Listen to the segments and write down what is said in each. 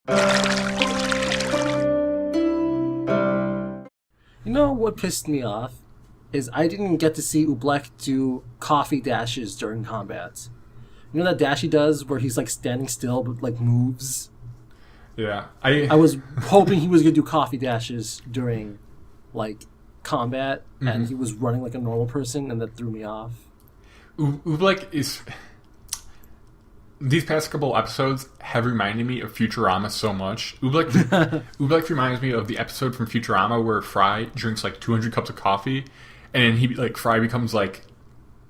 You know what pissed me off is I didn't get to see Oobleck do coffee dashes during combat. You know that dash he does where he's like standing still but like moves? Yeah. I was hoping he was going to do coffee dashes during like combat and he was running like a normal person, and that threw me off. Oobleck is... These past couple episodes have reminded me of Futurama so much. Oobleck reminds me of the episode from Futurama where Fry drinks like 200 cups of coffee, and then he like Fry becomes like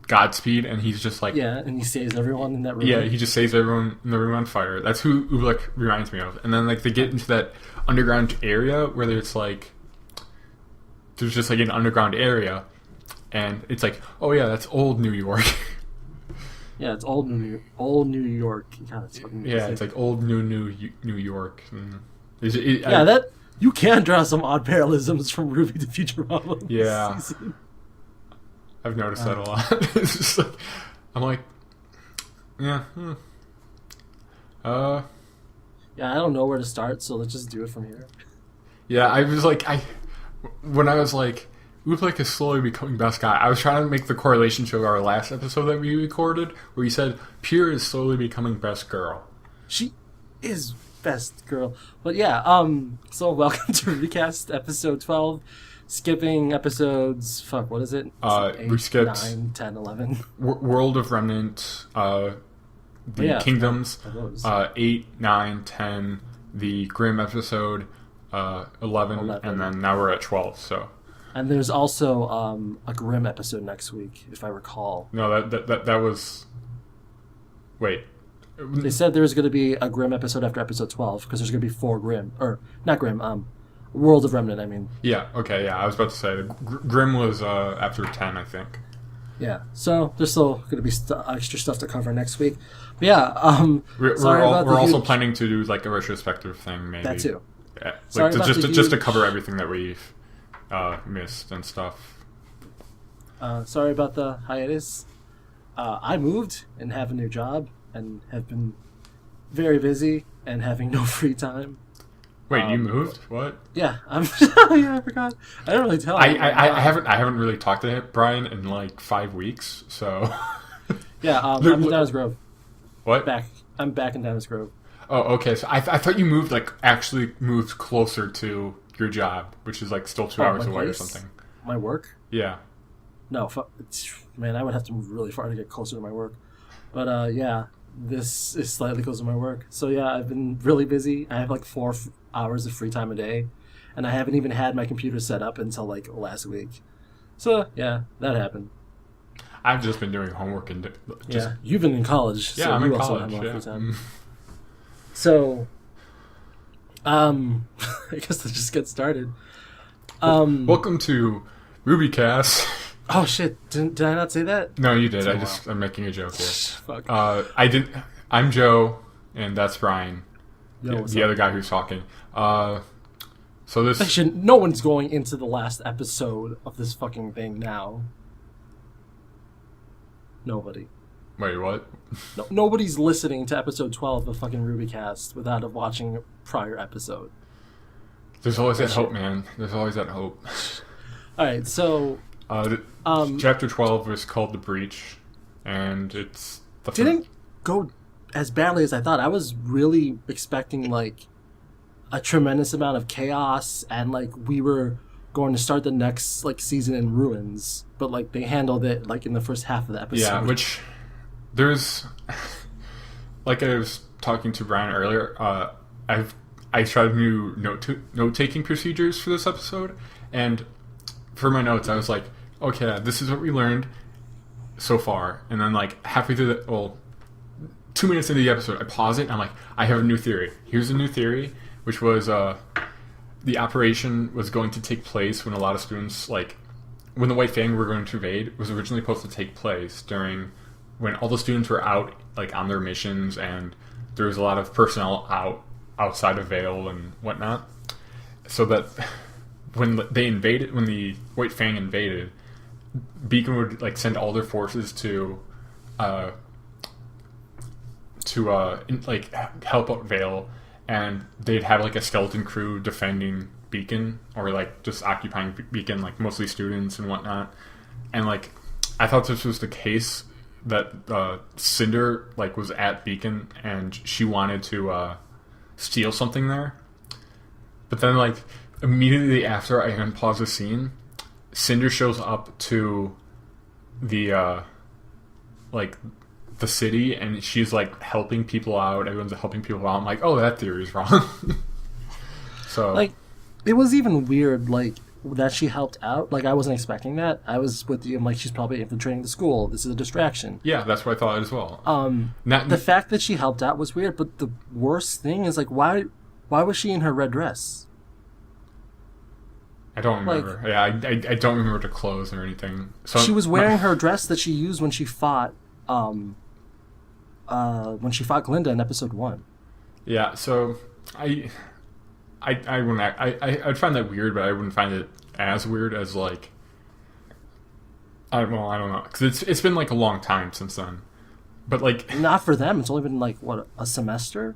Godspeed, and he's just like... Yeah, and he saves everyone in that room. Yeah, he just saves everyone in the room on fire. That's who Oobleck reminds me of. And then like they get into that underground area where there's like... There's just like an underground area, and it's like, oh yeah, that's old New York. Yeah, it's old New York. God, it's fucking it's like old New York. That you can draw some odd parallelisms from RWBY to Futurama. Yeah, I've noticed that a lot. It's just like, I'm like, yeah. Yeah, I don't know where to start, so let's just do it from here. Yeah, I was like, when I was like, Oobleck is slowly becoming best guy, I was trying to make the correlation to our last episode that we recorded, where you said Pure is slowly becoming best girl. She is best girl. But yeah, so welcome to RWBYcast episode 12. Skipping episodes, what is it? 8, we skipped 9, 10, 11. World of Remnant, Kingdoms, 8, 9, 10, the Grimm episode, 11, and then now we're at 12, so... And there's also a Grimm episode next week, if I recall. No, that was... Wait. They said there was going to be a Grimm episode after episode 12, because there's going to be 4 Grimm. Or, not Grimm, World of Remnant, I mean. Yeah, okay, yeah, I was about to say. Grimm was after 10, I think. Yeah, so there's still going to be extra stuff to cover next week. But yeah, we're also planning to do like a retrospective thing, maybe. That too. Yeah, like just to cover everything that we've missed and stuff. Sorry about the hiatus. I moved and have a new job and have been very busy and having no free time. Wait, you moved? What? Yeah, yeah, I forgot. I didn't really tell. I haven't really talked to Brian in like 5 weeks, so. Yeah, I'm in Downers Grove. What? I'm back in Downers Grove. Oh, okay. So I thought you moved actually moved closer to your job, which is like still 2 hours away or something. My work? Yeah. No, man, I would have to move really far to get closer to my work. But yeah, this is slightly closer to my work. So yeah, I've been really busy. I have like 4 hours of free time a day, and I haven't even had my computer set up until like last week. So yeah, that happened. I've just been doing homework and yeah, you've been in college. Yeah, so I'm you in also college. have more Yeah. free time. So, I guess let's just get started. Welcome to RWBYcast. Oh shit! Did I not say that? No, you did. I'm making a joke here. Fuck. I didn't. I'm Joe, and that's Brian, Yo, the other guy who's talking. So this. Actually, no one's going into the last episode of this fucking thing now. Nobody. Wait, what? No, nobody's listening to episode 12 of fucking RWBYcast without watching a prior episode. There's always that hope, man. There's always that hope. All right, so chapter 12 is called The Breach, and it's didn't go as badly as I thought. I was really expecting like a tremendous amount of chaos, and like we were going to start the next like season in ruins, but like they handled it like in the first half of the episode. Yeah, which there's like I was talking to Brian earlier. I tried new note taking procedures for this episode, and for my notes I was like, okay, this is what we learned so far, and then like halfway through 2 minutes into the episode, I pause it and I'm like, I have a new theory. Here's a new theory, which was the operation was going to take place when a lot of students, like when the White Fang were going to invade, was originally supposed to take place during when all the students were out like on their missions, and there was a lot of personnel outside of Vale and whatnot, so that when the White Fang invaded, Beacon would like send all their forces to like help out Vale and they'd have like a skeleton crew defending Beacon, or like just occupying Beacon, like mostly students and whatnot. And like I thought this was the case that Cinder like was at Beacon and she wanted to steal something there. But then like immediately after I unpause the scene, Cinder shows up to the like the city, and she's like helping people out. Everyone's helping people out. I'm like, oh, that theory is wrong. So like, it was even weird, like, that she helped out. Like, I wasn't expecting that. I was with you. I'm like, she's probably infiltrating the school. This is a distraction. Yeah, that's what I thought as well. The fact that she helped out was weird, but the worst thing is, like, why was she in her red dress? I don't remember. Like, I don't remember the clothes or anything. So she was wearing her dress that she used when she fought Glinda in episode 1. Yeah, so I'd find that weird, but I wouldn't find it as weird as like I don't know, because it's been like a long time since then. But like, not for them. It's only been like what, a semester.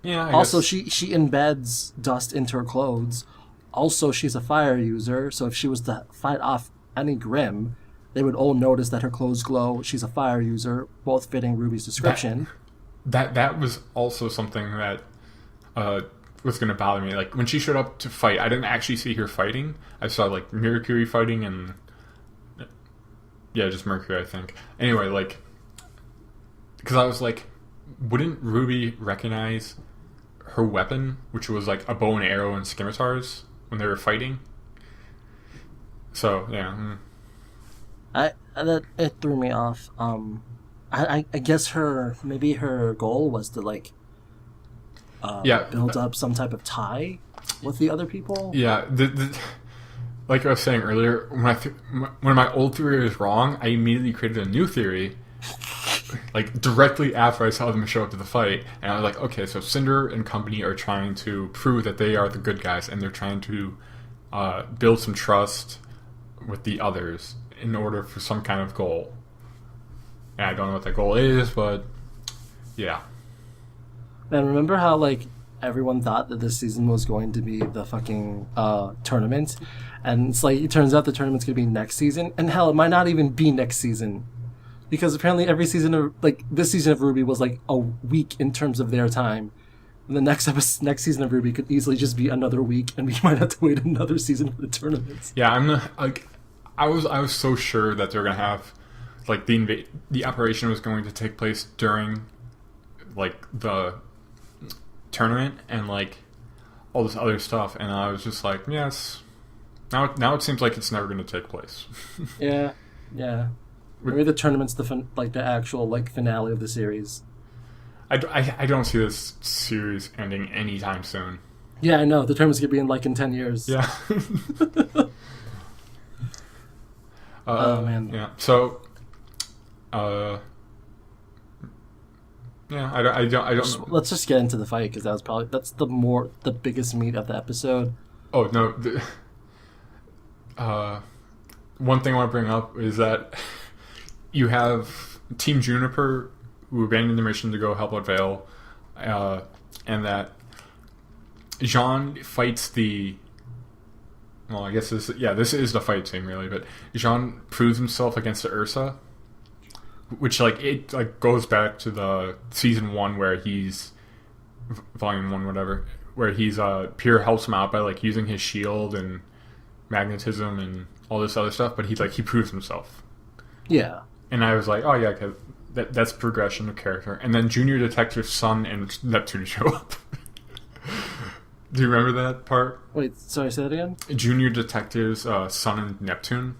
Yeah. Also, she embeds dust into her clothes. Also, she's a fire user, so if she was to fight off any Grimm, they would all notice that her clothes glow. She's a fire user, both fitting Ruby's description. That was also something that was going to bother me. Like, when she showed up to fight, I didn't actually see her fighting. I saw, like, Mercury fighting and... Yeah, just Mercury, I think. Anyway, like... Because I was like, wouldn't Ruby recognize her weapon, which was, like, a bow and arrow and scimitars when they were fighting? So, yeah. It threw me off. I guess maybe her goal was to, like... build up some type of tie with the other people. Yeah, like I was saying earlier, when my old theory was wrong, I immediately created a new theory, like directly after I saw them show up to the fight, and I was like, okay, so Cinder and company are trying to prove that they are the good guys, and they're trying to build some trust with the others in order for some kind of goal. And I don't know what that goal is, but yeah. Man, remember how, like, everyone thought that this season was going to be the fucking tournament? And it's like, it turns out the tournament's going to be next season. And hell, it might not even be next season. Because apparently every season of, like, this season of RWBY was, like, a week in terms of their time. And the next season of RWBY could easily just be another week, and we might have to wait another season for the tournaments. Yeah, I was so sure that they're going to have, like, the operation was going to take place during, like, the tournament and like all this other stuff, and I was just like, yes, now it seems like it's never going to take place. yeah Maybe the tournament's the actual like finale of the series. I don't see this series ending anytime soon. Yeah, I know, the tournament's going to be in 10 years. Yeah. Oh man. Yeah, so yeah, I don't know. Let's just get into the fight, because that's the biggest meat of the episode. Oh no! One thing I want to bring up is that you have Team Juniper, who abandoned their mission to go help out Vale, and that Jean fights the. Well, I guess this is the fight scene really, but Jean proves himself against the Ursa. Which, like, it like goes back to the season 1 where he's volume 1, whatever, where he's Pierre helps him out by like using his shield and magnetism and all this other stuff, but he proves himself. Yeah. And I was like, oh yeah, cause that's progression of character. And then Junior Detective's Sun and Neptune show up. Do you remember that part? Wait, sorry, say that again. Junior Detective's Sun and Neptune.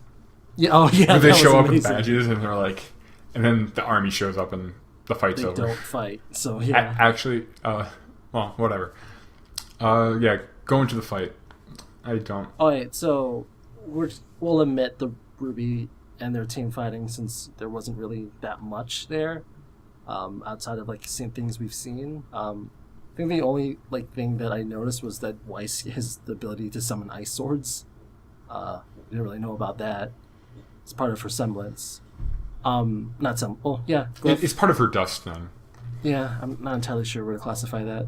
Yeah. Oh yeah. Where they show up with badges and they're like. And then the army shows up and the fight's over. They don't fight, so yeah. Actually, well, whatever. Yeah, go into the fight. I don't. Alright, so we'll admit the RWBY and their team fighting, since there wasn't really that much there, outside of like same things we've seen. I think the only like thing that I noticed was that Weiss has the ability to summon ice swords. Didn't really know about that. It's part of her semblance. Not some. Oh, yeah. It's part of her dust, then. Yeah, I'm not entirely sure where to classify that.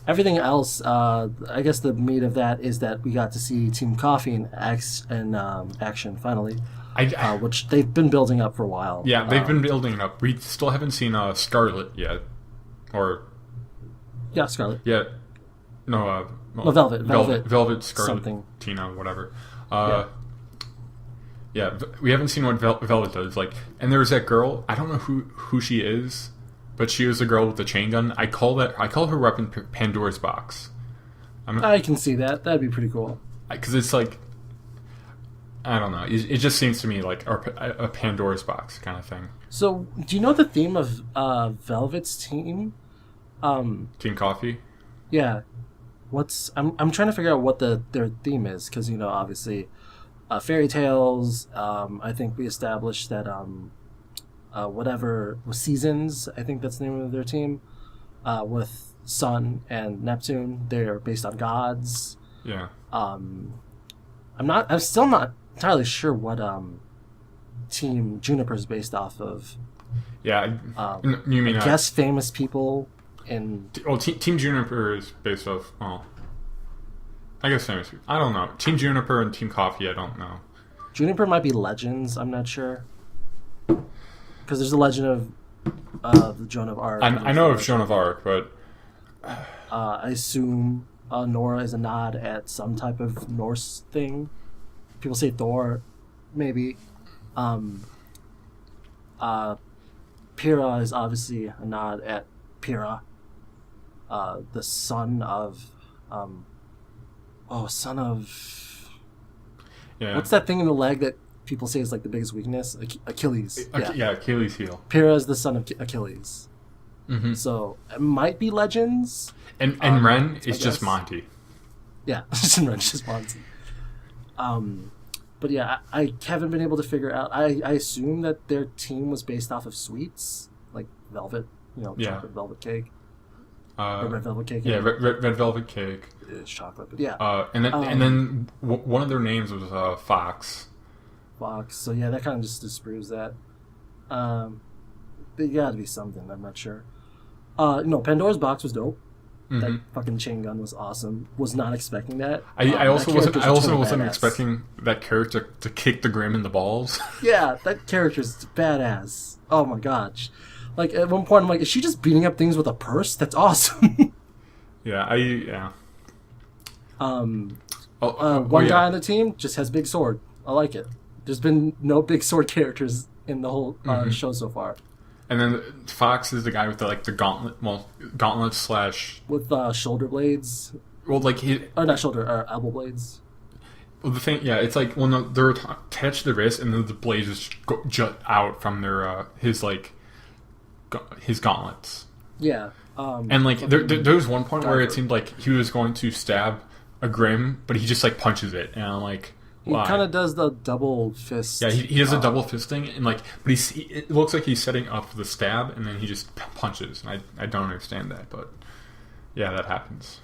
Everything else, I guess the meat of that is that we got to see Team Coffee in action finally, which they've been building up for a while. Yeah, they've been building it up. We still haven't seen Scarlet yet, or yeah, Scarlet. Yeah, no, Velvet, Scarlet, something. Tina, whatever. Yeah, we haven't seen what Velvet does. Like, and there was that girl. I don't know who she is, but she was the girl with the chain gun. I call her weapon Pandora's box. I can see that. That'd be pretty cool. Because it's like, I don't know. It just seems to me like a Pandora's box kind of thing. So, do you know the theme of Velvet's team? Team Coffee. Yeah. I'm trying to figure out what their theme is, because obviously, fairy tales. I think we established that whatever seasons. I think that's the name of their team. With Sun and Neptune, they're based on gods. Yeah. I'm still not entirely sure what Team Juniper is based off of. Yeah. You mean? I guess famous people. Team Juniper is based off. Oh, I guess famous people. I don't know. Team Juniper and Team Coffee. I don't know. Juniper might be legends. I'm not sure. Because there's a legend of the Joan of Arc. I know of Joan of Arc, but I assume Nora is a nod at some type of Norse thing. People say Thor, maybe. Pyrrha is obviously a nod at Pyrrha, the son of, son of. Yeah. What's that thing in the leg that people say is like the biggest weakness? Achilles. Yeah, Achilles' heel. Pyrrha is the son of Achilles. Mm-hmm. So it might be legends. And Ren is just Monty. Yeah, Ren's just Monty. But yeah, I haven't been able to figure out. I assume that their team was based off of sweets, like velvet, chocolate velvet cake. Red velvet cake. Yeah, red velvet cake. It's chocolate, but yeah. And then one of their names was Fox. Fox. So yeah, that kind of just disproves that. There got to be something. I'm not sure. Pandora's box was dope. Mm-hmm. That fucking chain gun was awesome. Was not expecting that. I also wasn't expecting that character to kick the Grim in the balls. Yeah, that character's badass. Oh my gosh. Like at one point I'm like, is she just beating up things with a purse? That's awesome. Yeah. One guy on the team just has big sword. I like it. There's been no big sword characters in the whole show so far. And then Fox is the guy with the gauntlet slash with shoulder blades. Well, like not shoulder, elbow blades. Well, the thing, yeah, it's like they're attached to the wrist, and then the blades just jut out from their his gauntlets. Yeah. And there was one point where it seemed like he was going to stab a Grim, but he just punches it, and I'm like. He kind of does the double fist. Yeah, he does a double fisting, and but it looks like he's setting up for the stab, and then he just punches. And I don't understand that, but yeah, that happens.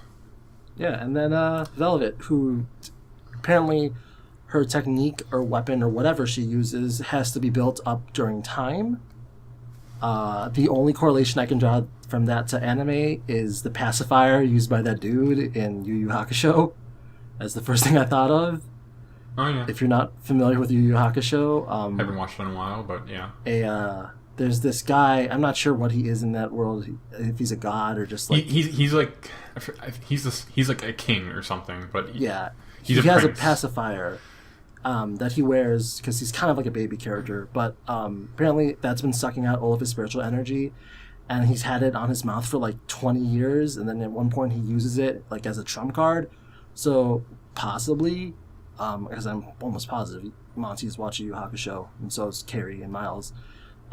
Yeah, and then Velvet, who apparently her technique or weapon or whatever she uses has to be built up during time. The only correlation I can draw from that to anime is the pacifier used by that dude in Yu Yu Hakusho. That's the first thing I thought of. Oh yeah. If you're not familiar with Yu Yu Hakusho, I haven't watched it in a while, but yeah. There's this guy. I'm not sure what he is in that world. If he's a god or just like he's like a king or something. But he has a pacifier that he wears because he's kind of like a baby character. But apparently that's been sucking out all of his spiritual energy, and he's had it on his mouth for like 20 years. And then at one point he uses it like as a trump card. So possibly. Because I'm almost positive Monty's watching Yu Yu Hakusho, and so is Carrie and Miles.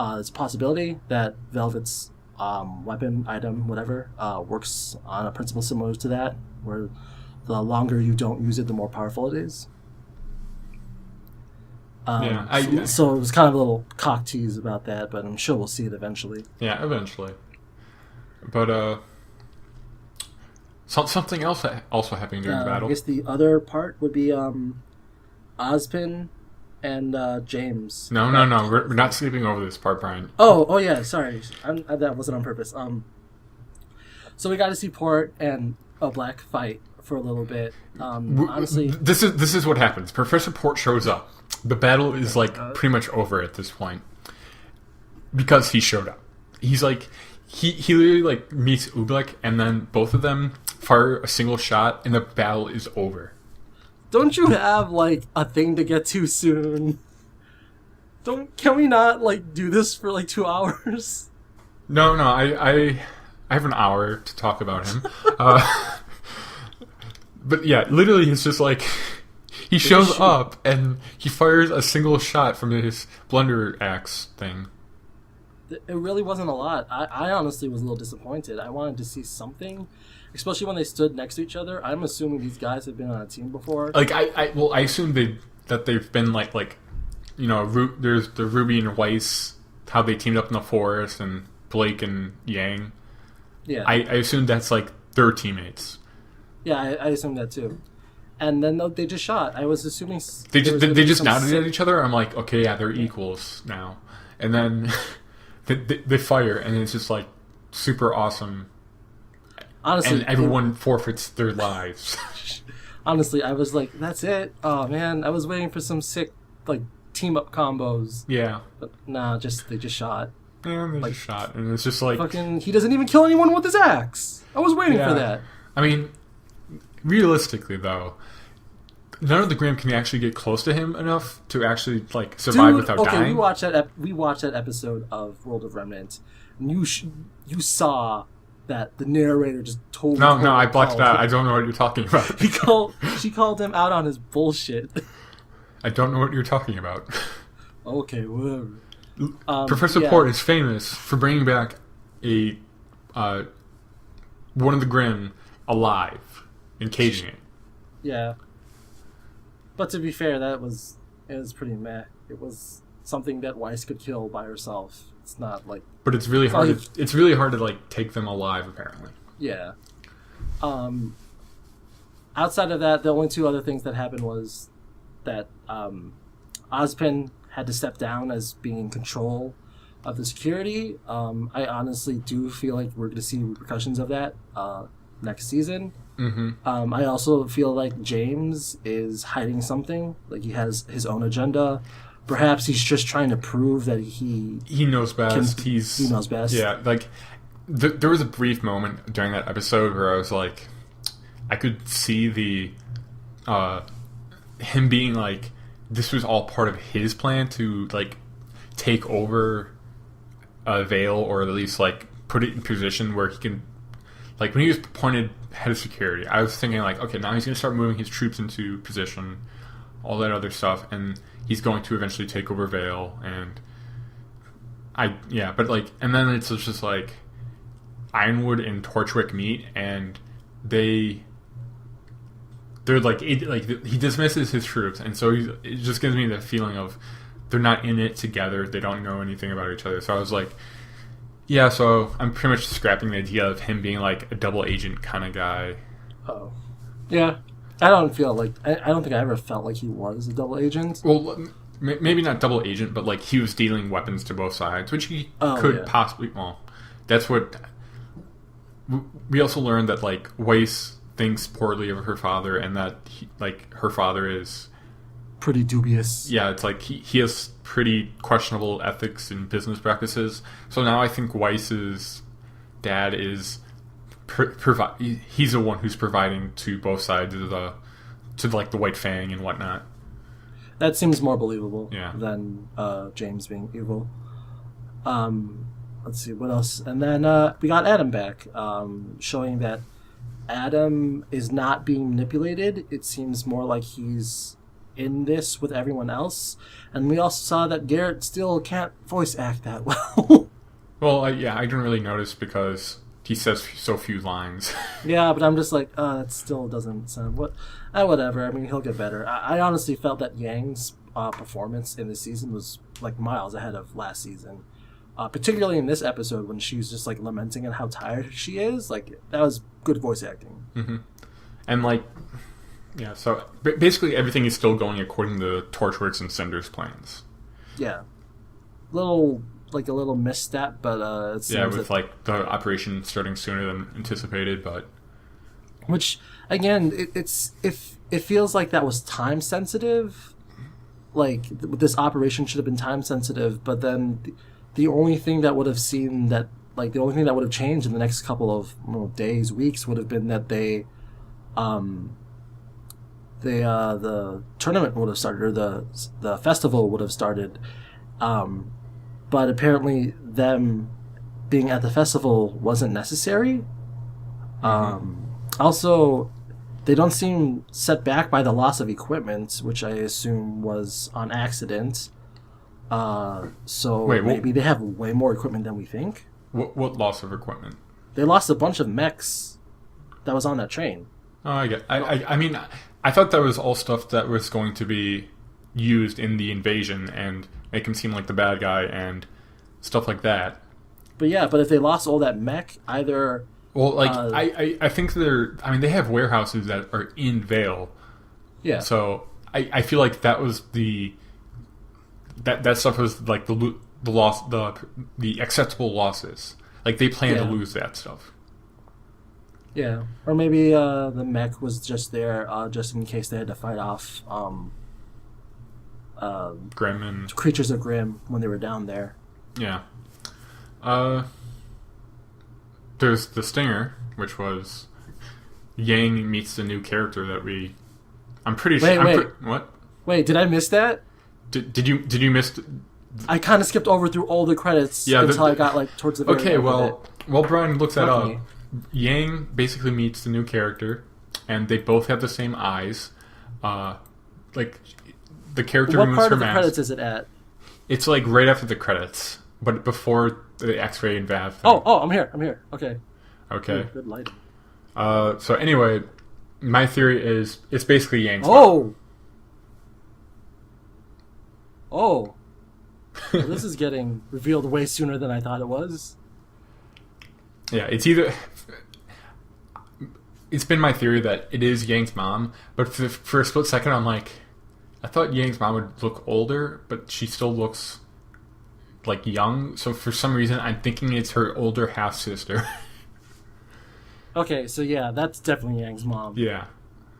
It's a possibility that Velvet's weapon, item, whatever, works on a principle similar to that, where the longer you don't use it, the more powerful it is. So it was kind of a little cock tease about that, but I'm sure we'll see it eventually. Yeah, eventually. But something else also happening during the battle. I guess the other part would be Ozpin and James. No. We're not skipping over this part, Brian. Oh yeah. Sorry, that wasn't on purpose. So we got to see Port and a Black fight for a little bit. Honestly, this is what happens. Professor Port shows up. The battle is pretty much over at this point because he showed up. He's like he literally meets Oobleck, and then both of them fire a single shot, and the battle is over. Don't you have a thing to get to soon? Can we not do this for 2 hours? No, I have an hour to talk about him. But yeah, literally it's just he shows up and he fires a single shot from his blunder axe thing. It really wasn't a lot. I honestly was a little disappointed. I wanted to see something, especially when they stood next to each other. I'm assuming these guys have been on a team before. I assume that they've been there's the Ruby and Weiss, how they teamed up in the forest, and Blake and Yang. Yeah, I assume that's their teammates. Yeah, I assumed that too. And then they just shot. I was assuming they just nodded at each other. I'm like, okay, yeah, they're equals now. And then they fire, and it's just super awesome. Honestly, and everyone forfeits their lives. Honestly, I was like, that's it. Oh man, I was waiting for some sick team up combos. Yeah, but nah, they just shot. Yeah, they just shot, and it's just fucking. He doesn't even kill anyone with his axe. I was waiting for that. I mean, realistically though, none of the Grimm can actually get close to him enough to actually survive without dying. We watched that episode of World of Remnant. And you saw that the narrator just told. No, I blocked that. I don't know what you're talking about. She called him out on his bullshit. I don't know what you're talking about. Okay, whatever. Professor Port is famous for bringing back one of the Grimm alive and caging it. Yeah. But to be fair, it was pretty meh. It was something that Weiss could kill by herself. It's not But it's really hard. It's really hard to take them alive. Apparently. Yeah. Outside of that, the only two other things that happened was that Ozpin had to step down as being in control of the security. I honestly do feel like we're going to see repercussions of that next season. Mm-hmm. I also feel like James is hiding something. He has his own agenda. Perhaps he's just trying to prove that he knows best. He knows best. Yeah, there was a brief moment during that episode where I was I could see the him being this was all part of his plan to take over Vale, or at least put it in position where he can when he was appointed head of security. I was thinking okay, now he's going to start moving his troops into position, all that other stuff, and he's going to eventually take over Vale. And and then it's just Ironwood and Torchwick meet, and they're he dismisses his troops, and so it just gives me the feeling of they're not in it together. They don't know anything about each other. So I was yeah, so I'm pretty much scrapping the idea of him being a double agent kind of guy. Oh, yeah. I don't feel I don't think I ever felt like he was a double agent. Well, maybe not double agent, but he was dealing weapons to both sides, which he could possibly. Well, that's what we also learned, that Weiss thinks poorly of her father, and that her father is pretty dubious. Yeah, it's he has pretty questionable ethics and business practices. So now I think Weiss's dad is he's the one who's providing to both sides of the White Fang and whatnot. That seems more believable than James being evil. Let's see what else, and then we got Adam back, showing that Adam is not being manipulated. It seems more like he's in this with everyone else. And we also saw that Garrett still can't voice act that well. Well, I didn't really notice because he says so few lines. Yeah, but I'm just that still doesn't sound... whatever. I mean, he'll get better. I honestly felt that Yang's performance in this season was miles ahead of last season. Particularly in this episode when she was just lamenting at how tired she is. That was good voice acting. Mm-hmm. And yeah, so basically everything is still going according to Torchworks and Cinder's plans. Yeah. Little like a little misstep, but it seems Yeah, with that, like the operation starting sooner than anticipated, but which again, it feels like that was time sensitive. Like this operation should have been time sensitive, but then the only thing that would have seen that, like the only thing that would have changed in the next couple of days, weeks, would have been that the tournament would have started, or the festival would have started, but apparently them being at the festival wasn't necessary. Also, they don't seem set back by the loss of equipment, which I assume was on accident. So Wait, maybe they have way more equipment than we think. what loss of equipment? They lost a bunch of mechs that was on that train. Oh, I get. I mean, I thought that was all stuff that was going to be used in the invasion and make him seem like the bad guy and stuff like that. But yeah, but if they lost all that mech, either... Well, like, I think they have warehouses that are in Vale. Yeah. So I feel like that was that stuff was like the loss, the acceptable losses. Like they plan to lose that stuff. Yeah, or maybe the mech was just there just in case they had to fight off Grim and creatures of Grim when they were down there. Yeah. There's the Stinger, which was Yang meets the new character that we. I'm pretty sure. Wait. What? Wait, did I miss that? Did you miss? I kind of skipped over through all the credits until I got like towards the very okay, end well, Brian looks that Lucky. up. Yang basically meets the new character, and they both have the same eyes. Like the character What removes part her of the mask. credits is it at? It's like right after the credits, but before the X-ray and Vav thing. Oh, I'm here. Okay. Okay. Ooh, good lighting. So anyway, my theory is it's basically Yang's mom. Oh. Well, this is getting revealed way sooner than I thought it was. Yeah, it's either. It's been my theory that it is Yang's mom, but for a split second, I'm like, I thought Yang's mom would look older, but she still looks like young. So for some reason, I'm thinking it's her older half sister. Okay, so yeah, that's definitely Yang's mom. Yeah.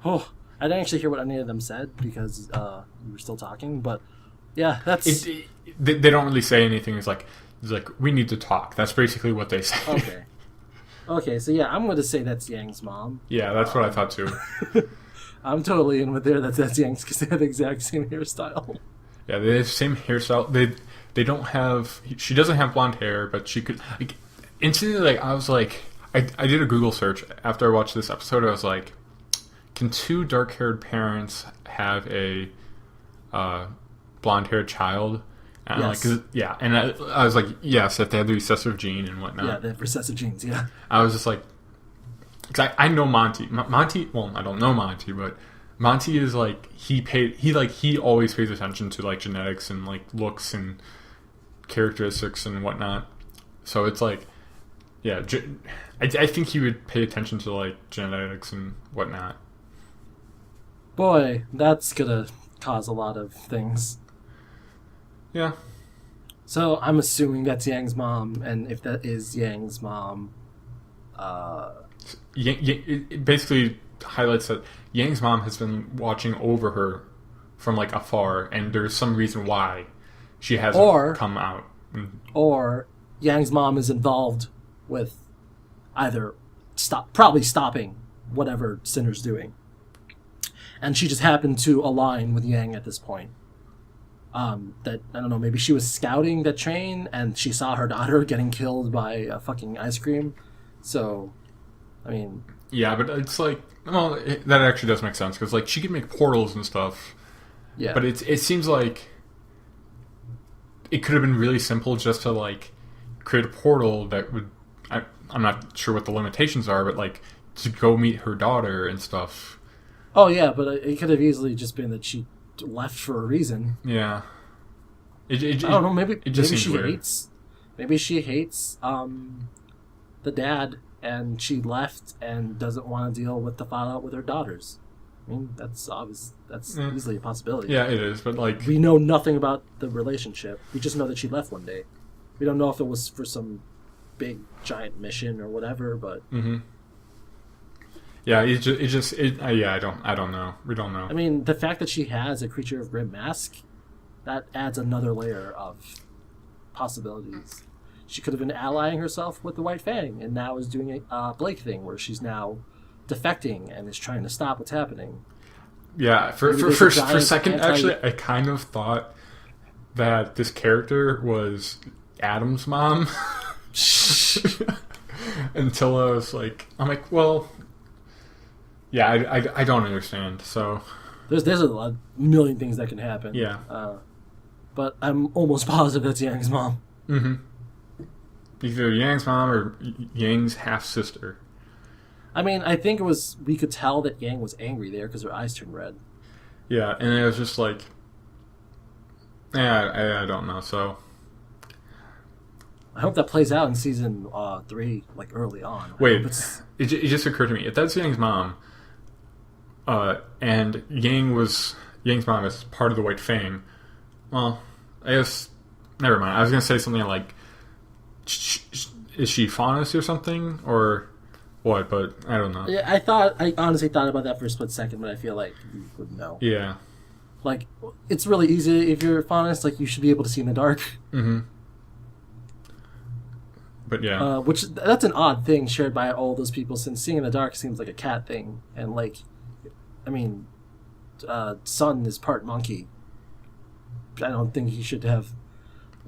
Oh, I didn't actually hear what any of them said because we were still talking, but yeah, that's They don't really say anything. It's like we need to talk. That's basically what they say. okay. Okay, so yeah, I'm going to say that's Yang's mom. Yeah, that's what I thought too. I'm totally in with there that that's Yang's because they have the exact same hairstyle. Yeah, they have the same hairstyle. They don't have. She doesn't have blonde hair, but she could. Like, instantly, like I was like, I did a Google search after I watched this episode. I was like, can two dark-haired parents have a blonde-haired child? And Yes. and I was like, yes, if they have the recessive gene and whatnot. Yeah, they have recessive genes, yeah. I was just like, because I know Monty. Monty, well, I don't know Monty, but Monty is like he always pays attention to like genetics and like looks and characteristics and whatnot. So it's like, yeah, I think he would pay attention to like genetics and whatnot. Boy, that's gonna cause a lot of things. Yeah. So I'm assuming that's Yang's mom, and if that is Yang's mom, It basically highlights that Yang's mom has been watching over her from like afar, and there's some reason why she hasn't come out. or Yang's mom is involved with either probably stopping whatever Sinner's doing, and she just happened to align with Yang at this point. That I don't know, maybe she was scouting that train and she saw her daughter getting killed by a fucking ice cream. So, I mean, yeah, but it's like, well, that actually does make sense because like she could make portals and stuff. yeah. But it seems like it could have been really simple just to like create a portal that would. I'm not sure what the limitations are, but like to go meet her daughter and stuff. Oh yeah, but it could have easily just been that she left for a reason. Yeah. I don't know. Maybe she weird. hates. Maybe she hates the dad, and she left and doesn't want to deal with the fallout with her daughters. I mean, that's obvious. That's easily a possibility. Yeah, it is. But like, we know nothing about the relationship. We just know that she left one day. We don't know if it was for some big giant mission or whatever, but yeah, I don't know. We don't know. I mean, the fact that she has a Creature of Grim mask, that adds another layer of possibilities. She could have been allying herself with the White Fang, and now is doing a Blake thing where she's now defecting and is trying to stop what's happening. Yeah, for a second, actually, I kind of thought that this character was Adam's mom. Until I'm like, well, yeah, I don't understand. So there's a million things that can happen. Yeah. But I'm almost positive that's Yang's mom. Mm-hmm. Either Yang's mom or Yang's half sister. I mean, I think we could tell that Yang was angry there because her eyes turned red. Yeah, and it was just like, I don't know. So I hope that plays out in season 3, like early on. Wait, it just occurred to me, if that's Yang's mom, and Yang's mom is part of the White Fang, well, I guess never mind. I was gonna say something like, is she Faunus or something, or what? But I don't know. Yeah, I honestly thought about that for a split second, but I feel like you would know. Yeah. Like, it's really easy if you're Faunus. Like, you should be able to see in the dark. Mm-hmm. But yeah. That's an odd thing shared by all those people, since seeing in the dark seems like a cat thing. And, like, I mean, Sun is part monkey. I don't think he should have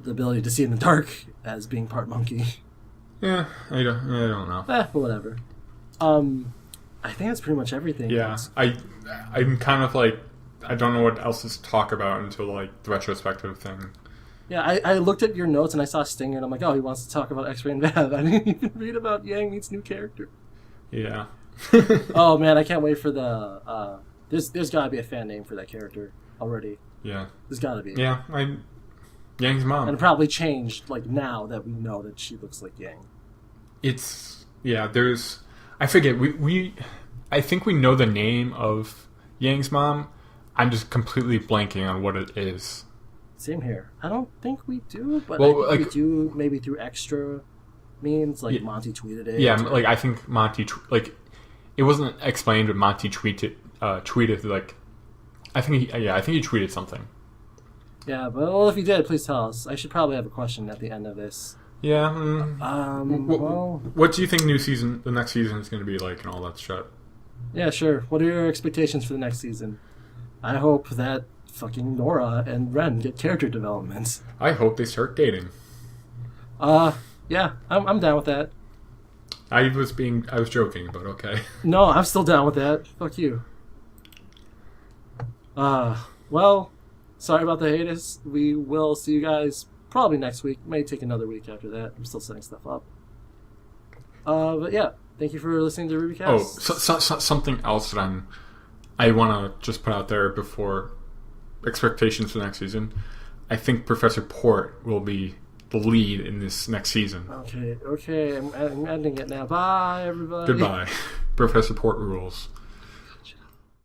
the ability to see in the dark as being part monkey. Yeah, I don't know. But whatever. I think that's pretty much everything. Yeah, I'm kind of like, I don't know what else to talk about until like the retrospective thing. Yeah, I looked at your notes and I saw Stinger and I'm like, oh, he wants to talk about X-Ray and Vav. I didn't even read about Yang meets new character. Yeah. Oh man, I can't wait for the. There's got to be a fan name for that character already. Yeah. There's got to be. Yeah, Yang's mom. And it probably changed like now that we know that she looks like Yang. I forget, I think we know the name of Yang's mom. I'm just completely blanking on what it is. Same here. I don't think we do, but well, I think we do maybe through extra means, like Monty tweeted it. Yeah, like I think Monty, it wasn't explained, but Monty tweeted like, I think he tweeted something. Yeah, but well, if you did, please tell us. I should probably have a question at the end of this. Yeah. Well, what do you think the next season is going to be like, and all that shit? Yeah, sure. What are your expectations for the next season? I hope that fucking Nora and Ren get character developments. I hope they start dating. Yeah, I'm down with that. I was joking, but okay. No, I'm still down with that. Fuck you. Well, sorry about the hiatus. We will see you guys probably next week. May take another week after that. I'm still setting stuff up. But yeah, thank you for listening to RWBYcast. Oh, something else that I want to just put out there before expectations for next season. I think Professor Port will be the lead in this next season. Okay. I'm ending it now. Bye, everybody. Goodbye. Professor Port rules.